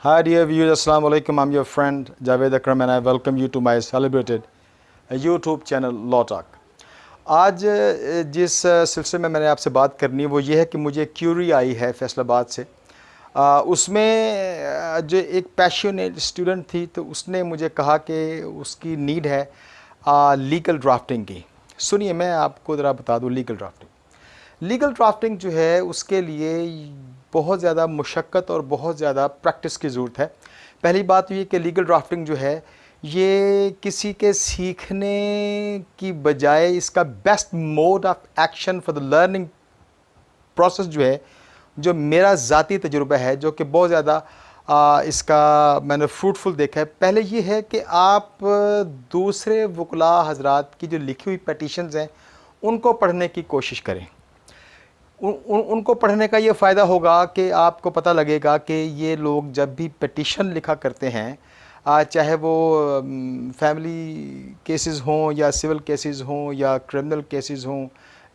Hi dear viewers, Assalamu alaikum. I'm your friend Javed Akram and I welcome you to my celebrated YouTube channel Law Talk. आज जिस सिलसिले में मैंने आपसे बात करनी है वो ये है कि मुझे क्यूरी आई है फैसलाबाद से। उसमें जो एक पैशनेट स्टूडेंट थी तो उसने मुझे कहा कि उसकी नीड है लीगल ड्राफ्टिंग की। सुनिए, मैं आपको ज़रा बता दूँ लीगल ड्राफ्टिंग जो है उसके लिए बहुत ज़्यादा मुशक्क़त और बहुत ज़्यादा प्रैक्टिस की ज़रूरत है। पहली बात तो ये कि लीगल ड्राफ्टिंग जो है ये किसी के सीखने की बजाय इसका best mode of action for the learning process जो है, जो मेरा ज़ाती तजुर्बा है, जो कि बहुत ज़्यादा इसका मैंने फ्रूटफुल देखा है। पहले ये है कि आप दूसरे वकला हजरात की जो लिखी हुई पटिशन्स हैं उनको पढ़ने की कोशिश करें। उनको पढ़ने का ये फ़ायदा होगा कि आपको पता लगेगा कि ये लोग जब भी पटिशन लिखा करते हैं, चाहे वो फैमिली केसेस हों या सिविल केसेस हों या क्रिमिनल केसेस हों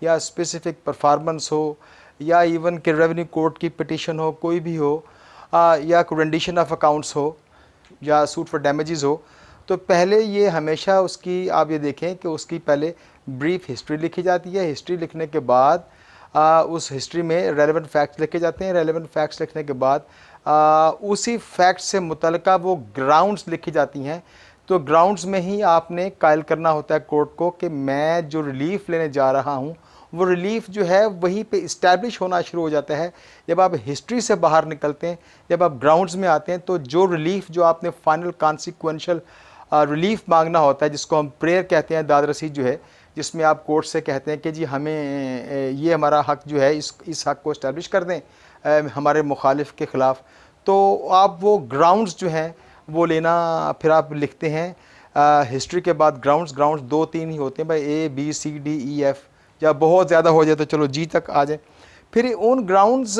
या स्पेसिफिक परफॉर्मेंस हो या इवन कि रेवेन्यू कोर्ट की पटिशन हो, कोई भी हो, या रेंडिशन ऑफ अकाउंट्स हो या सूट फॉर डैमेजेस हो, तो पहले ये हमेशा उसकी आप ये देखें कि उसकी पहले ब्रीफ हिस्ट्री लिखी जाती है। हिस्ट्री लिखने के बाद उस हिस्ट्री में रेलेवेंट फैक्ट्स लिखे जाते हैं। रेलेवेंट फैक्ट्स लिखने के बाद उसी फैक्ट से मुतल्लिका वो ग्राउंड्स लिखी जाती हैं। तो ग्राउंड्स में ही आपने कायल करना होता है कोर्ट को कि मैं जो रिलीफ लेने जा रहा हूँ वो रिलीफ जो है वहीं पे इस्टेब्लिश होना शुरू हो जाता है। जब आप हिस्ट्री से बाहर निकलते हैं, जब आप ग्राउंड्स में आते हैं, तो जो रिलीफ जो आपने फाइनल कॉन्सिक्वेंशल रिलीफ मांगना होता है, जिसको हम प्रेयर कहते हैं, दाद रसीद जो है, जिसमें आप कोर्ट से कहते हैं कि जी हमें ये हमारा हक़ जो है इस हक़ को इस्टेब्लिश कर दें हमारे मुखालिफ के ख़िलाफ़। तो आप वो ग्राउंड्स जो हैं वो लेना फिर आप लिखते हैं। हिस्ट्री के बाद ग्राउंड्स 2-3 ही होते हैं भाई, ABCDEF, या बहुत ज़्यादा हो जाए तो चलो जी तक आ जाए। फिर उन ग्राउंड्स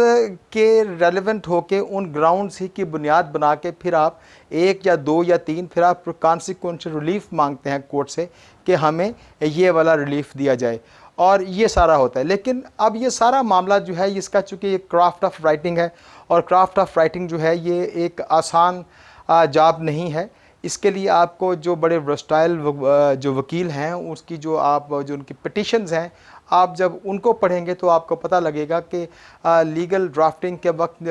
के रेलेवेंट होके उन ग्राउंड्स ही की बुनियाद बना के फिर आप 1 या 2 या 3 फिर आप कॉन्सिक्वेंशियल रिलीफ मांगते हैं कोर्ट से कि हमें ये वाला रिलीफ दिया जाए, और ये सारा होता है। लेकिन अब ये सारा मामला जो है इसका चूँकि ये क्राफ्ट ऑफ राइटिंग है, और क्राफ्ट ऑफ राइटिंग जो है ये एक आसान जॉब नहीं है। इसके लिए आपको जो बड़े वर्सटाइल जो वकील हैं उसकी जो उनकी पिटिशन्स हैं, आप जब उनको पढ़ेंगे तो आपको पता लगेगा कि लीगल ड्राफ्टिंग के वक्त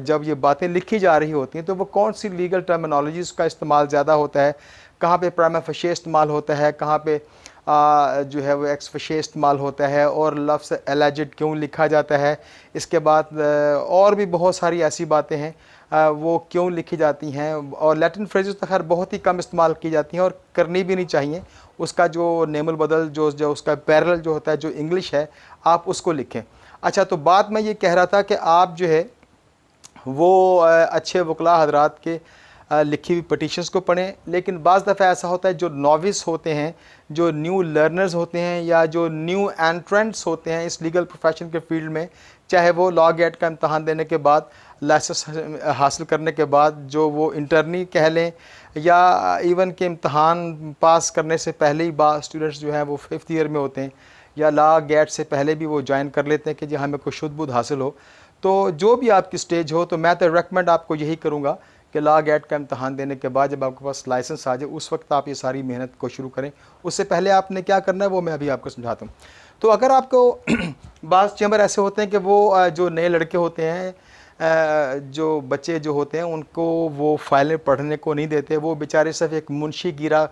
जब ये बातें लिखी जा रही होती हैं तो वो कौन सी लीगल टर्मिनोलॉजीज़ का इस्तेमाल ज़्यादा होता है, कहाँ पे प्राइमा फेशिये इस्तेमाल होता है, कहाँ पे जो है वो एक्स फेशिये इस्तेमाल होता है, और लफ्ज़ एलिजेड क्यों लिखा जाता है। इसके बाद और भी बहुत सारी ऐसी बातें हैं वो क्यों लिखी जाती हैं, और लैटिन फ्रेजेस तो खैर बहुत ही कम इस्तेमाल की जाती हैं और करनी भी नहीं चाहिए। उसका जो नेमल बदल जो उसका पैरेलल जो होता है, जो इंग्लिश है, आप उसको लिखें। अच्छा, तो बात मैं ये कह रहा था कि आप जो है वो अच्छे वकला हजरात के लिखी हुई पटिशन्स को पढ़ें। लेकिन बाज़ दफ़ा ऐसा होता है जो नॉविस होते हैं, जो न्यू लर्नर्स होते हैं या जो न्यू एंट्रेंट्स होते हैं इस लीगल प्रोफेशन के फील्ड में, चाहे वो लॉ गेट का इम्तहान देने के बाद, लाइसेंस हासिल करने के बाद, जो वो इंटर्नी कह लें, या इवन के इम्तहान पास करने से पहले ही बाज़ स्टूडेंट्स जो हैं वो 5th ईयर में होते हैं, या लॉ गेट से पहले भी वो ज्वाइन कर लेते हैं कि जी हमें कोई शुद्ध बुद्ध हासिल हो। तो जो भी आपकी स्टेज हो, तो मैं तो रेकमेंड आपको यही करूँगा कि लॉ गेट का इम्तहान देने के बाद जब आपके पास लाइसेंस आ जाए उस वक्त आप ये सारी मेहनत को शुरू करें। उससे पहले आपने क्या करना है वो मैं अभी आपको समझाता हूँ। तो अगर आपको बाज़ चैम्बर ऐसे होते हैं कि वो जो नए लड़के होते हैं, जो बच्चे जो होते हैं, उनको वो फाइलें पढ़ने को नहीं देते, वो बेचारे सिर्फ एक मुंशी गिरा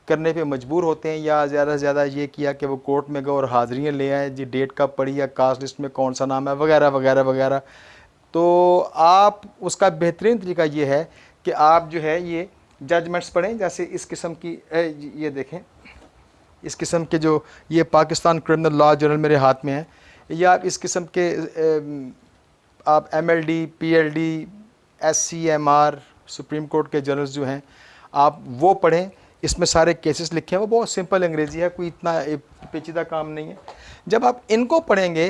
करने पे मजबूर होते हैं, या ज़्यादा से ज़्यादा ये किया कि वो कोर्ट में गए और हाज़िरियाँ ले आए, जी डेट कब पड़ी या कास्ट लिस्ट में कौन सा नाम है, वगैरह वगैरह वगैरह। तो आप उसका बेहतरीन तरीका ये है कि आप जो है ये जजमेंट्स पढ़ें। जैसे इस किस्म की ये देखें, इस किस्म के जो ये पाकिस्तान क्रिमिनल लॉ जर्नल मेरे हाथ में है, या आप इस किस्म के आप MLD, PLD, SCMR, supreme court के जर्नल्स जो हैं आप वो पढ़ें। इसमें सारे केसेस लिखे हैं, वो बहुत सिंपल अंग्रेज़ी है, कोई इतना पेचीदा काम नहीं है। जब आप इनको पढ़ेंगे,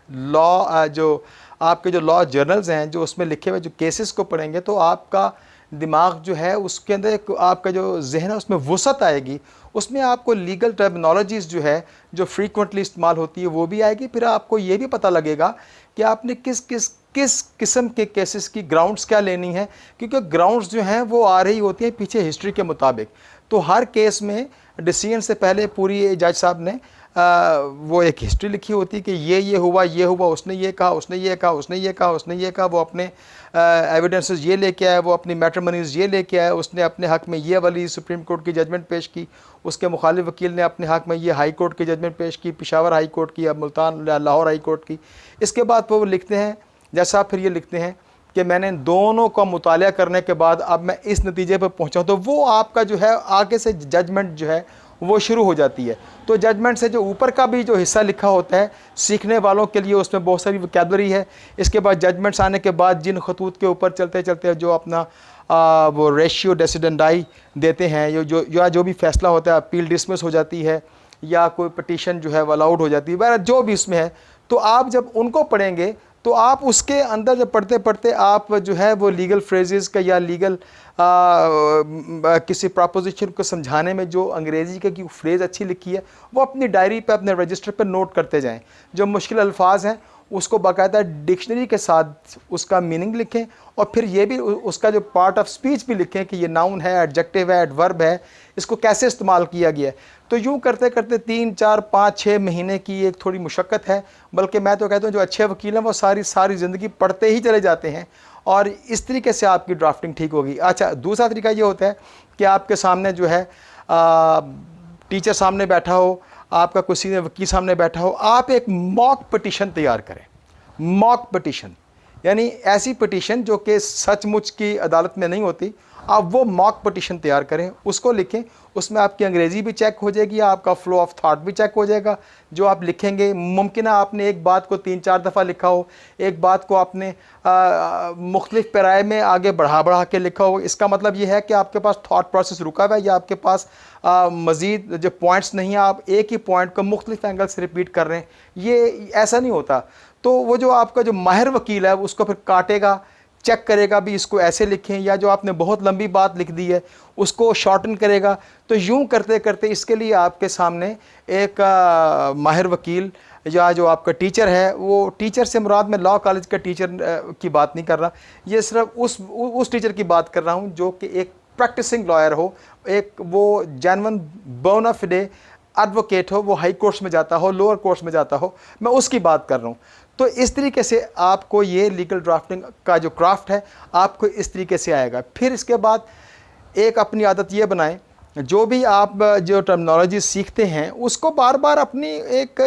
लॉ जो आपके जो लॉ जर्नल्स हैं जो उसमें लिखे हुए जो केसेस को पढ़ेंगे, तो आपका दिमाग जो है उसके अंदर एक आपका जो जहन है उसमें वसअत आएगी, उसमें आपको लीगल टर्मिनोलॉजीज़ जो है जो फ्रीक्वेंटली इस्तेमाल होती है वो भी आएगी। फिर आपको ये भी पता लगेगा कि आपने किस किस्म के केसेस की ग्राउंड्स क्या लेनी है, क्योंकि ग्राउंड्स जो हैं वो आ रही होती हैं पीछे हिस्ट्री के मुताबिक। तो हर केस में डिसीजन से पहले पूरी जज साहब ने वो एक हिस्ट्री लिखी होती है कि ये हुआ, उसने ये कहा, उसने ये कहा, उसने ये कहा, उसने ये कहा, वो अपने एविडेंसेस ये लेके आया, वो अपनी मैट्रिमोनीज ये लेके आया, उसने अपने हक़ में ये वाली सुप्रीम कोर्ट की जजमेंट पेश की, उसके मुखालिफ वकील ने अपने हक़ में ये हाई कोर्ट की जजमेंट पेश की, पेशावर हाई कोर्ट की या मुल्तान लाहौर हाई कोर्ट की। इसके बाद वो लिखते हैं, जैसा फिर ये लिखते हैं कि मैंने दोनों का मुताला करने के बाद अब मैं इस नतीजे पर पहुँचा हूँ। तो वो आपका जो है आगे से जजमेंट जो है वो शुरू हो जाती है। तो जजमेंट से जो ऊपर का भी जो हिस्सा लिखा होता है सीखने वालों के लिए उसमें बहुत सारी वोकैबुलरी है। इसके बाद जजमेंट्स आने के बाद जिन खतूत के ऊपर चलते चलते जो अपना वो रेशियो डेसिडेंडाई देते हैं, जो भी फैसला होता है, अपील डिसमिस हो जाती है या कोई पटिशन जो है वो अलाउड हो जाती है, वगैरह जो भी इसमें है, तो आप जब उनको पढ़ेंगे तो आप उसके अंदर जब पढ़ते पढ़ते आप जो है वो लीगल फ्रेजेस का या लीगल किसी प्रपोजिशन को समझाने में जो अंग्रेज़ी की फ्रेज़ अच्छी लिखी है वो अपनी डायरी पे अपने रजिस्टर पे नोट करते जाएं। जो मुश्किल अल्फाज हैं उसको बाकायदा डिक्शनरी के साथ उसका मीनिंग लिखें, और फिर ये भी उसका जो पार्ट ऑफ स्पीच भी लिखें कि ये नाउन है, एडजेक्टिव है, एडवर्ब है, इसको कैसे इस्तेमाल किया गया है। तो यूँ करते करते 3, 4, 5, 6 महीने की एक थोड़ी मुशक्क़त है, बल्कि मैं तो कहता हूँ जो अच्छे वकील हैं वो सारी ज़िंदगी पढ़ते ही चले जाते हैं, और इस तरीके से आपकी ड्राफ्टिंग ठीक होगी। अच्छा, दूसरा तरीका ये होता है कि आपके सामने जो है टीचर सामने बैठा हो, आपका कोई सीनियर वकील सामने बैठा हो, आप एक मॉक पिटीशन तैयार करें। मॉक पिटीशन यानी ऐसी पिटीशन जो कि सचमुच की अदालत में नहीं होती, आप वो मॉक पिटीशन तैयार करें, उसको लिखें। उसमें आपकी अंग्रेज़ी भी चेक हो जाएगी, आपका फ्लो ऑफ थाट भी चेक हो जाएगा। जो आप लिखेंगे, मुमकिन है आपने एक बात को 3-4 दफ़ा लिखा हो, एक बात को आपने मुख्तलिफ पैराए में आगे बढ़ा के लिखा हो। इसका मतलब ये है कि आपके पास थाट प्रोसेस रुका हुआ है या आपके पास मज़ीद जो पॉइंट्स नहीं हैं, आप एक ही पॉइंट को मुख्तलिफ एंगल से रिपीट कर रहे हैं। ये ऐसा नहीं होता। तो वो जो आपका जो माहिर वकील है उसको फिर काटेगा, चेक करेगा भी इसको ऐसे लिखें, या जो आपने बहुत लंबी बात लिख दी है उसको शॉर्टन करेगा। तो यूँ करते करते इसके लिए आपके सामने एक माहिर वकील या जो आपका टीचर है, वो टीचर से मुराद मैं लॉ कॉलेज का टीचर की बात नहीं कर रहा, ये सिर्फ उस टीचर की बात कर रहा हूँ जो कि एक प्रैक्टिसिंग लॉयर हो, एक वो जेन्युइन बोना फिडे एडवोकेट हो, वो हाई कोर्ट्स में जाता हो, लोअर कोर्ट्स में जाता हो, मैं उसकी बात कर रहा हूँ। तो इस तरीके से आपको ये लीगल ड्राफ्टिंग का जो क्राफ्ट है आपको इस तरीके से आएगा। फिर इसके बाद एक अपनी आदत ये बनाएं, जो भी आप जो टर्मिनोलॉजी सीखते हैं उसको बार बार अपनी एक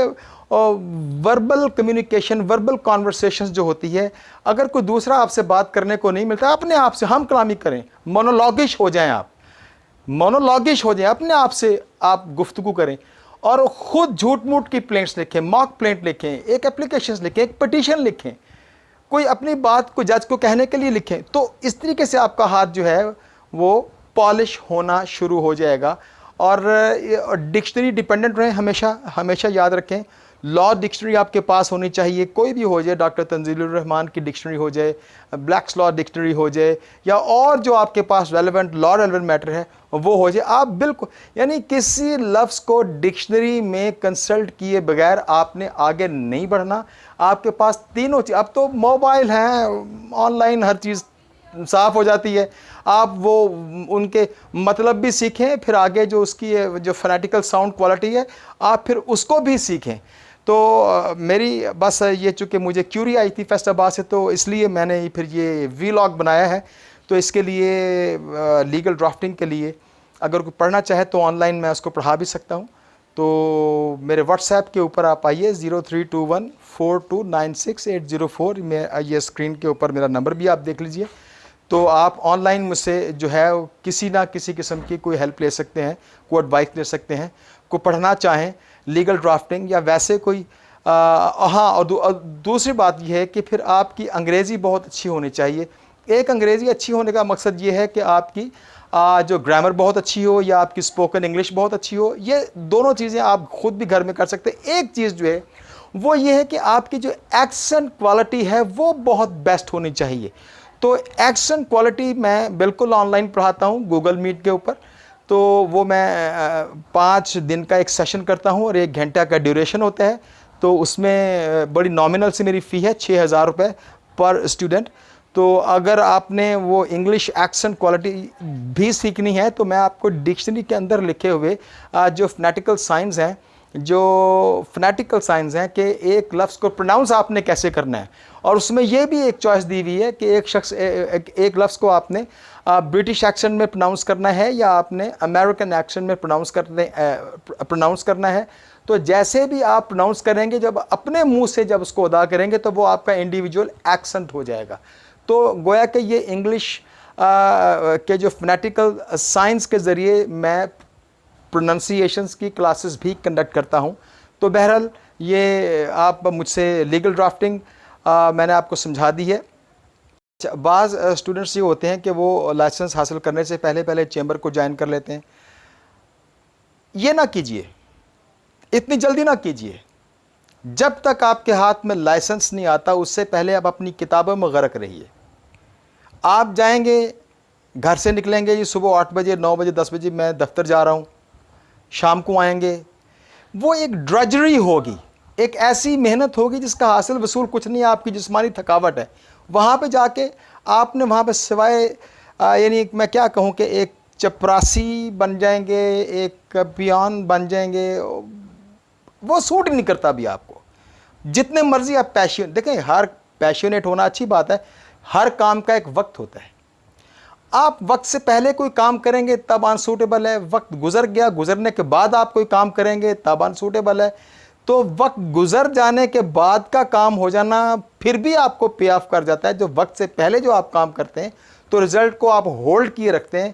वर्बल कम्युनिकेशन, वर्बल कॉन्वर्सेशंस जो होती है, अगर कोई दूसरा आपसे बात करने को नहीं मिलता, अपने आप से हम कलामी करें, मोनोलॉगिश हो जाएं, आप मोनोलॉगिश हो जाएं, अपने आप से आप गुफ्तगू करें और ख़ुद झूठ मूठ की प्लेंट्स लिखें, मॉक प्लेंट लिखें, एक एप्लीकेशन लिखें, एक पिटीशन लिखें, कोई अपनी बात को जज को कहने के लिए लिखें। तो इस तरीके से आपका हाथ जो है वो पॉलिश होना शुरू हो जाएगा। और डिक्शनरी डिपेंडेंट रहें, हमेशा याद रखें, लॉ डिक्शनरी आपके पास होनी चाहिए, कोई भी हो जाए, डॉक्टर तंजीलुर रहमान की डिक्शनरी हो जाए, ब्लैक्स लॉ डिक्शनरी हो जाए, या और जो आपके पास रेलेवेंट लॉ रेलेवेंट मैटर है वो हो जाए। आप बिल्कुल यानी किसी लफ्ज़ को डिक्शनरी में कंसल्ट किए बगैर आपने आगे नहीं बढ़ना। आपके पास तीनों चीज़, अब तो मोबाइल हैं, ऑनलाइन हर चीज़ साफ़ हो जाती है, आप वो उनके मतलब भी सीखें, फिर आगे जो उसकी जो फोनेटिकल साउंड क्वालिटी है आप फिर उसको भी सीखें। तो मेरी बस ये, चूँकि मुझे क्यूरी आई थी फैसलाबाद से, तो इसलिए मैंने फिर ये वीलॉग बनाया है। तो इसके लिए लीगल ड्राफ्टिंग के लिए अगर कोई पढ़ना चाहे तो ऑनलाइन मैं उसको पढ़ा भी सकता हूँ। तो मेरे व्हाट्सएप के ऊपर आप आइए, 0321429680 में, ये स्क्रीन के ऊपर मेरा नंबर भी आप देख लीजिए। तो आप ऑनलाइन मुझसे जो है किसी ना किसी किस्म की कोई हेल्प ले सकते हैं, कोई एडवाइस ले सकते हैं, कोई पढ़ना चाहें लीगल ड्राफ्टिंग या वैसे कोई हाँ। और दूसरी बात यह है कि फिर आपकी अंग्रेज़ी बहुत अच्छी होनी चाहिए। एक अंग्रेज़ी अच्छी होने का मकसद ये है कि आपकी जो ग्रामर बहुत अच्छी हो या आपकी स्पोकन इंग्लिश बहुत अच्छी हो। ये दोनों चीज़ें आप ख़ुद भी घर में कर सकते हैं। एक चीज़ जो है वो ये है कि आपकी जो एक्सेंट क्वालिटी है वो बहुत बेस्ट होनी चाहिए। तो एक्शन क्वालिटी मैं बिल्कुल ऑनलाइन पढ़ाता हूँ गूगल मीट के ऊपर। तो वो मैं 5 दिन का एक सेशन करता हूँ और 1 घंटा का ड्यूरेशन होता है। तो उसमें बड़ी नॉमिनल सी मेरी फ़ी है, 6,000 रुपये पर स्टूडेंट। तो अगर आपने वो इंग्लिश एक्सेंट क्वालिटी भी सीखनी है तो मैं आपको डिक्शनरी के अंदर लिखे हुए जो फोनेटिकल साइंस हैं कि एक लफ्ज़ को प्रोनाउंस आपने कैसे करना है, और उसमें यह भी एक चॉइस दी हुई है कि एक लफ्ज़ को आपने ब्रिटिश एक्सेंट में प्रोनाउंस करना है या आपने अमेरिकन एक्सेंट में प्रोनाउंस करना है। तो जैसे भी आप प्रोनाउंस करेंगे, जब अपने मुंह से जब उसको अदा करेंगे तो वो आपका इंडिविजुअल एक्सेंट हो जाएगा। तो गोया कि ये इंग्लिश के जो फोनेटिकल साइंस के ज़रिए मैं प्रोनंसिएशंस की क्लासेस भी कंडक्ट करता हूँ। तो बहरहाल ये आप मुझसे लीगल ड्राफ्टिंग मैंने आपको समझा दी है। बाज़ स्टूडेंट्स ये होते हैं कि वो लाइसेंस हासिल करने से पहले चैम्बर को ज्वाइन कर लेते हैं। ये ना कीजिए, इतनी जल्दी ना कीजिए। जब तक आपके हाथ में लाइसेंस नहीं आता उससे पहले आप अपनी किताबों में गर्क रहिए। आप जाएंगे, घर से निकलेंगे ये सुबह 8 बजे, 9 बजे, 10 बजे मैं दफ्तर जा रहा हूँ, शाम को आएंगे, वो एक ड्रजरी होगी, एक ऐसी मेहनत होगी जिसका हासिल वसूल कुछ नहीं है, आपकी जिस्मानी थकावट है। वहाँ पे जाके आपने वहाँ पे सिवाय यानी मैं क्या कहूँ कि एक चपरासी बन जाएंगे, एक पियान बन जाएंगे, वो सूट नहीं करता भी आपको। जितने मर्जी आप देखें, हर पैशनेट होना अच्छी बात है, हर काम का एक वक्त होता है। आप वक्त से पहले कोई काम करेंगे तब अनसूटेबल है, वक्त गुजर गया, गुजरने के बाद आप कोई काम करेंगे तब अनसूटेबल है। तो वक्त गुजर जाने के बाद का काम हो जाना फिर भी आपको पे ऑफ कर जाता है। जो वक्त से पहले जो आप काम करते हैं तो रिज़ल्ट को आप होल्ड किए रखते हैं।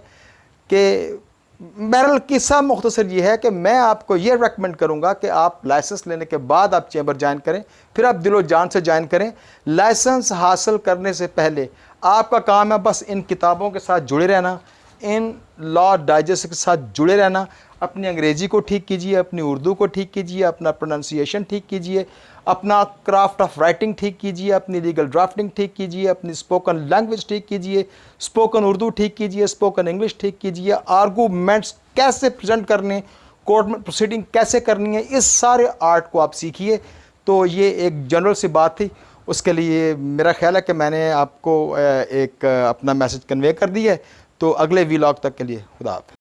कि बहरहाल किस्सा मुख्तसर ये है कि मैं आपको ये रेकमेंड करूँगा कि आप लाइसेंस लेने के बाद आप चैम्बर ज्वाइन करें, फिर आप दिलो जान से ज्वाइन करें। लाइसेंस हासिल करने से पहले आपका काम है बस इन किताबों के साथ जुड़े रहना, इन लॉ डाइजेस्ट के साथ जुड़े रहना। अपनी अंग्रेज़ी को ठीक कीजिए, अपनी उर्दू को ठीक कीजिए, अपना प्रोनाउंसिएशन ठीक कीजिए, अपना क्राफ्ट ऑफ राइटिंग ठीक कीजिए, अपनी लीगल ड्राफ्टिंग ठीक कीजिए, अपनी स्पोकन लैंग्वेज ठीक कीजिए, स्पोकन उर्दू ठीक कीजिए, स्पोकन इंग्लिश ठीक कीजिए, आर्गूमेंट्स कैसे प्रेजेंट करने, कोर्ट में प्रोसीडिंग कैसे करनी है, इस सारे आर्ट को आप सीखिए। तो ये एक जनरल सी बात थी। उसके लिए मेरा ख्याल है कि मैंने आपको एक अपना मैसेज कन्वे कर दी है। तो अगले वीलॉग तक के लिए खुदा हाफ़िज़।